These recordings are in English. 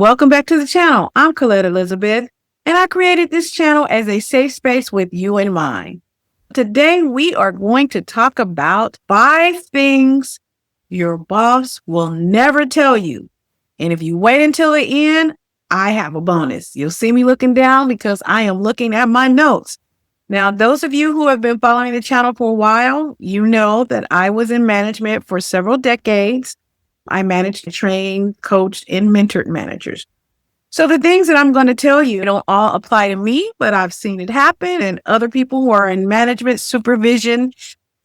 Welcome back to the channel. I'm Colette Elizabeth, and I created this channel as a safe space with you in mind. Today, we are going to talk about 5 things your boss will never tell you. And if you wait until the end, I have a bonus. You'll see me looking down because I am looking at my notes. Now, those of you who have been following the channel for a while, you know that I was in management for several decades. I managed, trained, coached, and mentored managers. So the things that I'm going to tell you don't all apply to me, but I've seen it happen, and other people who are in management, supervision,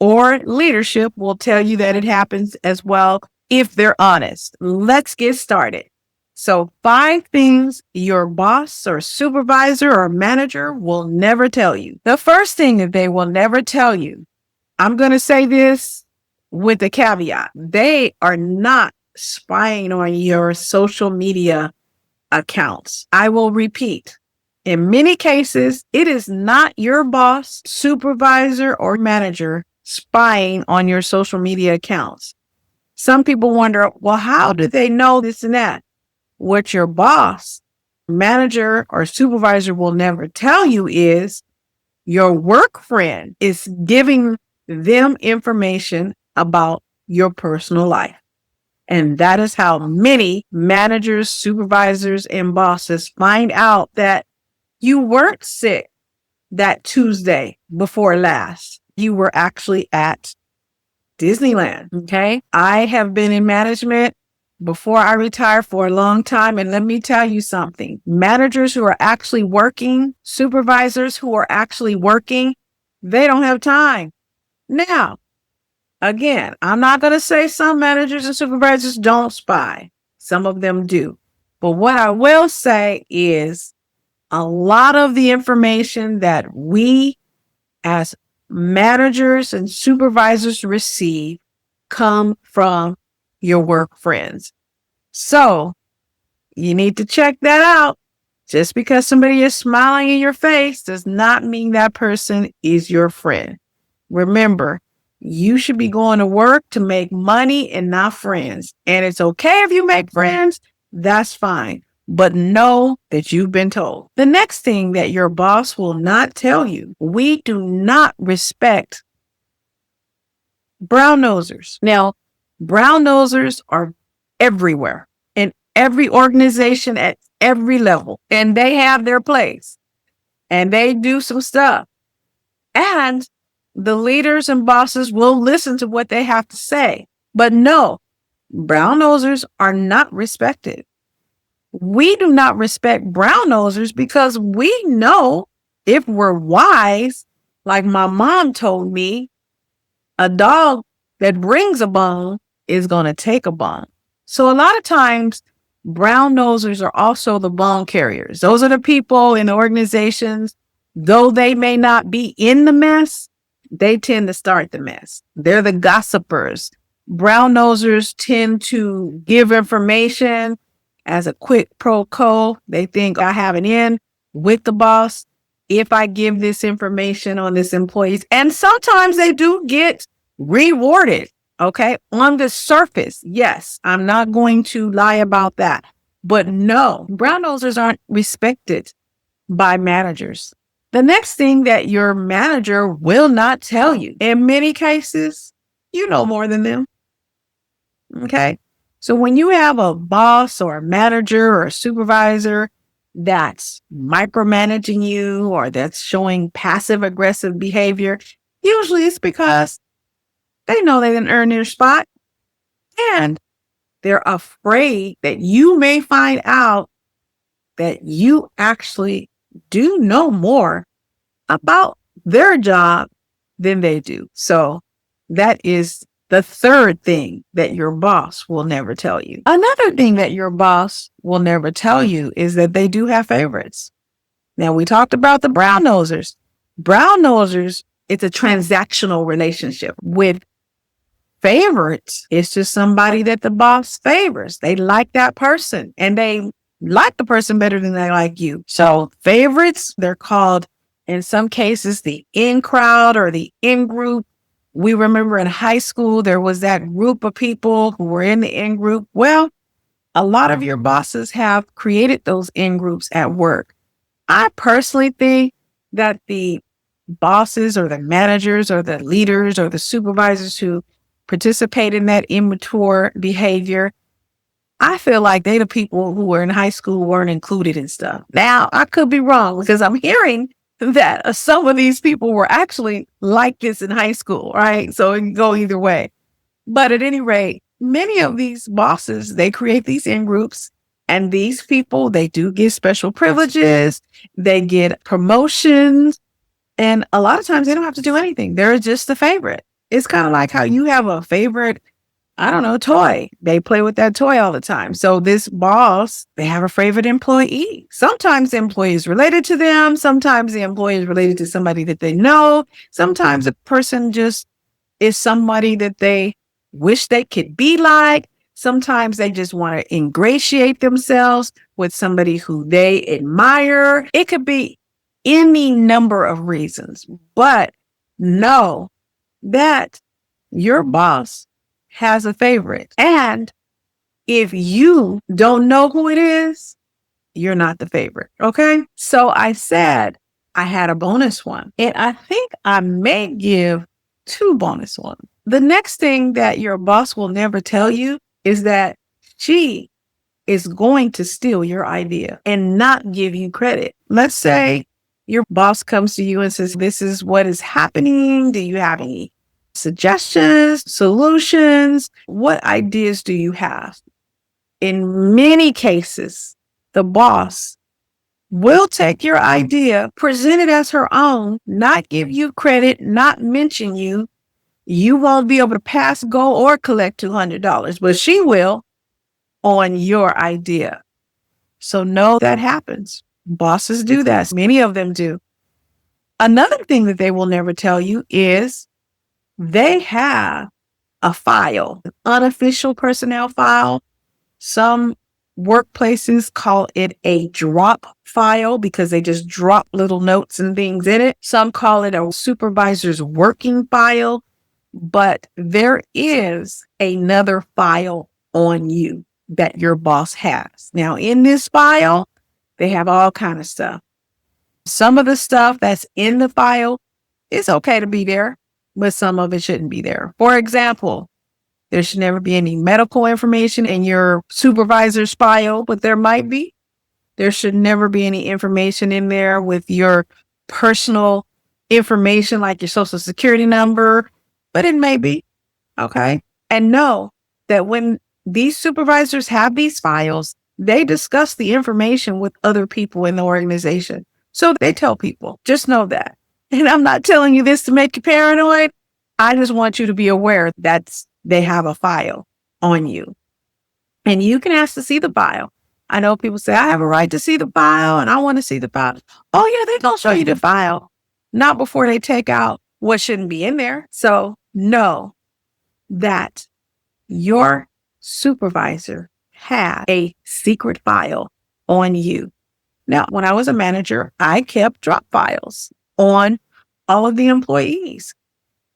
or leadership will tell you that it happens as well if they're honest. Let's get started. So 5 things your boss or supervisor or manager will never tell you. The first thing that they will never tell you, I'm going to say this with a caveat. They are not spying on your social media accounts. I will repeat. In many cases, it is not your boss, supervisor, or manager spying on your social media accounts. Some people wonder, well, how do they know this and that? What your boss, manager, or supervisor will never tell you is your work friend is giving them information about your personal life. And that is how many managers, supervisors, and bosses find out that you weren't sick that Tuesday before last. You were actually at Disneyland. Okay. I have been in management before I retired for a long time. And let me tell you something. Managers who are actually working, supervisors who are actually working, they don't have time. Now, again, I'm not going to say some managers and supervisors don't spy. Some of them do. But what I will say is a lot of the information that we as managers and supervisors receive come from your work friends. So you need to check that out. Just because somebody is smiling in your face does not mean that person is your friend. Remember, you should be going to work to make money and not friends. And it's okay if you make friends, that's fine. But know that you've been told. The next thing that your boss will not tell you, we do not respect brown nosers. Now, brown nosers are everywhere in every organization at every level, and they have their place and they do some stuff. And the leaders and bosses will listen to what they have to say. But no, brown nosers are not respected. We do not respect brown nosers because we know if we're wise, like my mom told me, a dog that brings a bone is going to take a bone. So a lot of times, brown nosers are also the bone carriers. Those are the people in the organizations, though they may not be in the mess, they tend to start the mess. They're the gossipers. Brown nosers tend to give information as a quick pro quo. They think I have an in with the boss if I give this information on this employee. And sometimes they do get rewarded. Okay. On the surface. Yes. I'm not going to lie about that. But no, brown nosers aren't respected by managers. The next thing that your manager will not tell you, in many cases, you know more than them. Okay. So when you have a boss or a manager or a supervisor that's micromanaging you or that's showing passive aggressive behavior, usually it's because they know they didn't earn their spot and they're afraid that you may find out that you actually do know more about their job than they do. So that is the third thing that your boss will never tell you. Another thing that your boss will never tell you is that they do have favorites. Now, we talked about the brown nosers. Brown nosers, it's a transactional relationship. With favorites, it's just somebody that the boss favors. They like that person and they like the person better than they like you. So favorites, they're called in some cases the in crowd or the in group. We remember in high school, there was that group of people who were in the in group. Well, A lot of your bosses have created those in groups at work. I personally think that the bosses or the managers or the leaders or the supervisors who participate in that immature behavior, I feel like they the people who were in high school weren't included in stuff. Now, I could be wrong because I'm hearing that some of these people were actually like this in high school, right? So it can go either way. But at any rate, many of these bosses, they create these in groups, and these people, they do get special privileges, they get promotions, and a lot of times they don't have to do anything. They're just a favorite. It's kind of like how you have a favorite, I don't know, toy. They play with that toy all the time. So this boss, they have a favorite employee. Sometimes the employee is related to them. Sometimes the employee is related to somebody that they know. Sometimes the person just is somebody that they wish they could be like. Sometimes they just want to ingratiate themselves with somebody who they admire. It could be any number of reasons, but know that your boss has a favorite. And if you don't know who it is, you're not the favorite. Okay. So I said I had a bonus one, and I think I may give 2 bonus ones. The next thing that your boss will never tell you is that she is going to steal your idea and not give you credit. Let's say your boss comes to you and says, this is what is happening. Do you have any suggestions, solutions? What ideas do you have? In many cases, the boss will take your idea, present it as her own, not give you credit, not mention you. You won't be able to pass, go, or collect $200, but she will on your idea. So know that happens. Bosses do that. Many of them do. Another thing that they will never tell you is they have a file, an unofficial personnel file. Some workplaces call it a drop file because they just drop little notes and things in it. Some call it a supervisor's working file, but there is another file on you that your boss has. Now, in this file, they have all kind of stuff. Some of the stuff that's in the file is okay to be there, but some of it shouldn't be there. For example, there should never be any medical information in your supervisor's file, but there might be. There should never be any information in there with your personal information like your social security number, but it may be. Okay. And know that when these supervisors have these files, they discuss the information with other people in the organization. So they tell people, just know that. And I'm not telling you this to make you paranoid. I just want you to be aware that they have a file on you. And you can ask to see the file. I know people say, I have a right to see the file and I want to see the file. Oh yeah, they're going to show you the file. Not before they take out what shouldn't be in there. So know that your supervisor had a secret file on you. Now, when I was a manager, I kept drop files on all of the employees.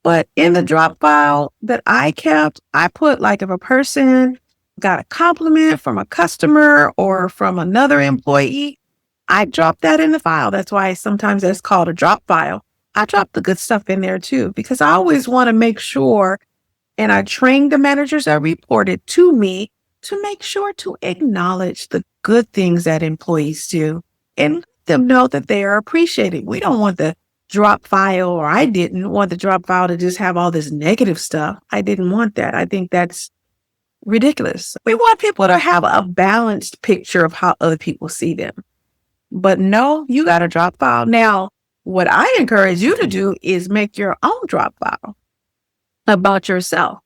But in the drop file that I kept, I put like if a person got a compliment from a customer or from another employee, I dropped that in the file. That's why sometimes that's called a drop file. I drop the good stuff in there too, because I always want to make sure, and I train the managers that reported to me to make sure to acknowledge the good things that employees do and let them know that they are appreciated. We don't want the drop file, or I didn't want the drop file to just have all this negative stuff. I didn't want that. I think that's ridiculous. We want people to have a balanced picture of how other people see them. But no, you got a drop file. Now, what I encourage you to do is make your own drop file about yourself.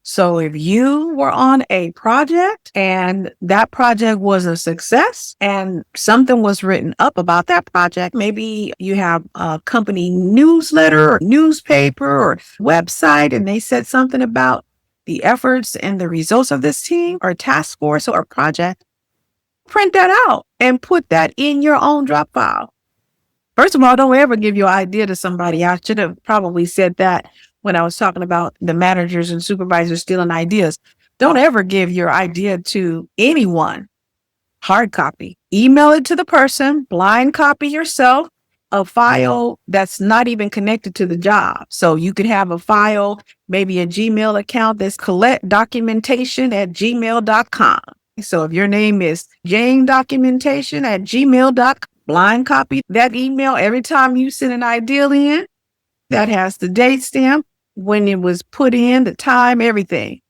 So if you were on a project and that project was a success and something was written up about that project, maybe you have a company newsletter or newspaper or website, and they said something about the efforts and the results of this team or task force or project, print that out and put that in your own drop file. First of all, don't ever give your idea to somebody. I should have probably said that when I was talking about the managers and supervisors stealing ideas. Don't ever give your idea to anyone. Hard copy. Email it to the person, blind copy yourself, a file that's not even connected to the job. So you could have a file, maybe a Gmail account that's Colette documentation at gmail.com. So if your name is Jane documentation at gmail.com, blind copy that email every time you send an idea in. That has the date stamp, when it was put in, the time, everything.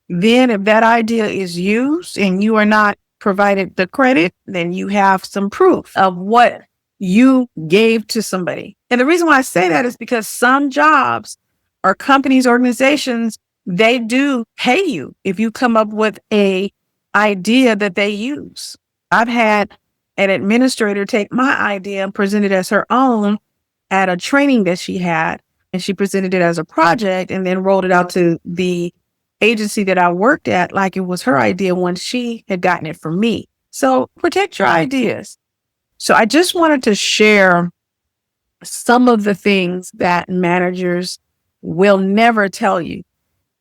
Then if that idea is used and you are not provided the credit, then you have some proof of what you gave to somebody. And the reason why I say that is because some jobs or companies, organizations, they do pay you if you come up with a idea that they use. I've had an administrator take my idea and present it as her own at a training that she had, and she presented it as a project and then rolled it out to the agency that I worked at like it was her idea when she had gotten it from me. So protect your ideas. So I just wanted to share some of the things that managers will never tell you,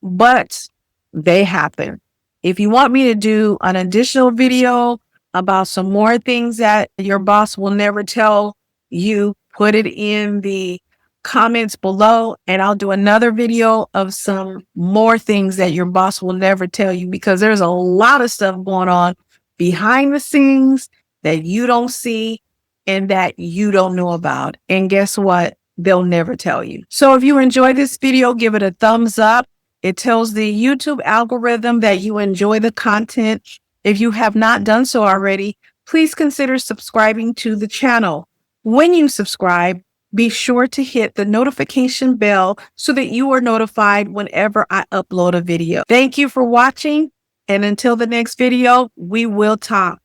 but they happen. If you want me to do an additional video about some more things that your boss will never tell you, put it in the comments below, and I'll do another video of some more things that your boss will never tell you, because there's a lot of stuff going on behind the scenes that you don't see and that you don't know about. And guess what? They'll never tell you. So if you enjoyed this video, give it a thumbs up. It tells the YouTube algorithm that you enjoy the content. If you have not done so already, please consider subscribing to the channel. When you subscribe, be sure to hit the notification bell so that you are notified whenever I upload a video. Thank you for watching, and until the next video, we will talk.